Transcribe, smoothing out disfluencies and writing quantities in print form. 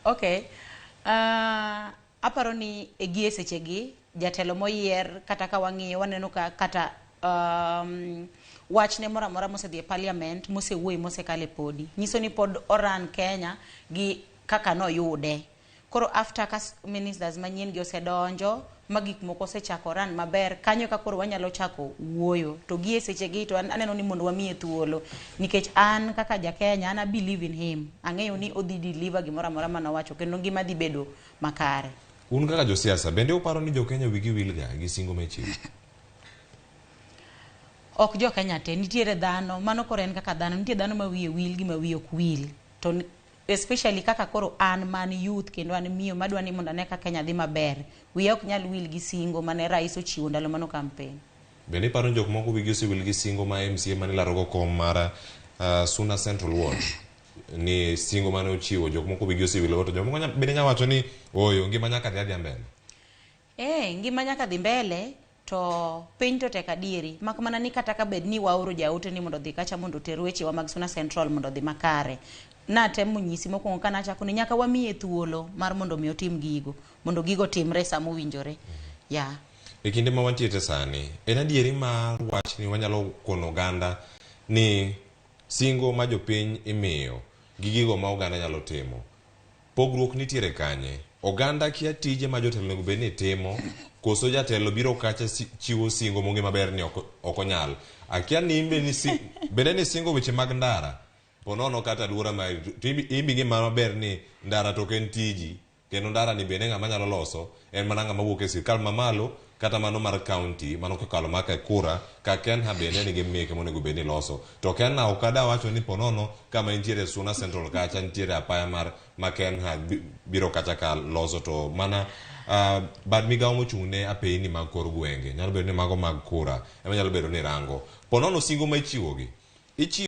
Okay. Aparo ni egie sechegi jatelo moyier kata ka wang'iyo waneno ka kata wach ne mora mora mosedhi e parliament mosewuoyi mosekale podi nyiso ni pod oran Kenya gi kaka no yude. Koro after ka ministers manyien gi osedonjo magik moko osechako ran maber kanyo ka koro wanyalo chako wuoyo to gie sechegi to aneno ni mondo wamiye thuolo nikech an kaka ja Kenya an believe in him, ang'eyo ni odhi deliver gimora mora manowacho kendo ngima dhi bedo makare. Un kaka josiasa bende uparo ni jo Kenya wigi wilga gi singo mechiwo? Ok jo Kenya te, nitiere dhano mano koro en kaka dhano, nitie dhano ma wiye wil gi ma wiye ok wil, to especially kaka koro an man youth kendo an miyo madwa ni mondo ane ka Kenya dhi maber, wiya ok nyal wil gi singo mane rais ochiwo ndalo mano campaign. Bende iparo jok moko wigi osewil gi singo ma MCA mane larogo kom mar Suna Central Ward ni singo mane ochiwo jok moko wigi osewil to jok moko bende nya wacho ni oyo ngima nyaka dhi mbele. Ngima nyaka dhi mbele to piny to tek adieri mak mana ni kata ka bed ni waoro jaote ni mondo dhi kacha mondo ter wechewa mag Suna Central mondo dhi makare. Natemo nyisi mokwongo kana chako ni nyaka wamiye thuolo mar mondo mi otim gigo mondo gigo timre sama owinjore. E kinde ma wantiere sani en adieri mar wach ni wanyalo kono oganda ni singo ma jopiny imiyo gi gigo ma oganda nyalo timo pogruok nitiere kanye? Oganda kia tije ma jotelo nego bed ni timo koso jatelo biro kacha chiwo singo monge maber ni ok onyal. Akia ni bende ni singo weche mag ndara ponono kata luora ma imbi ngima maber ni ndara to ken tiji kendo ndara ni bende ng'ama nyalo loso en mana ng'ama wuok e sirkal mamalo kata mano mar county mano kokalo maka kura ka ken ha bende ni gimike monego bed ni loso to ken na okada wacho ni ponono kama intiere Suna Central kacha nitiere apaya mar maken ha biro kacha ka loso to mana bad migawo mochung' ne apeyni mag kor gwenge nyalo bedo ni mago mag kura ema nyalo bedo ni rango ponono singo ma ichiwogi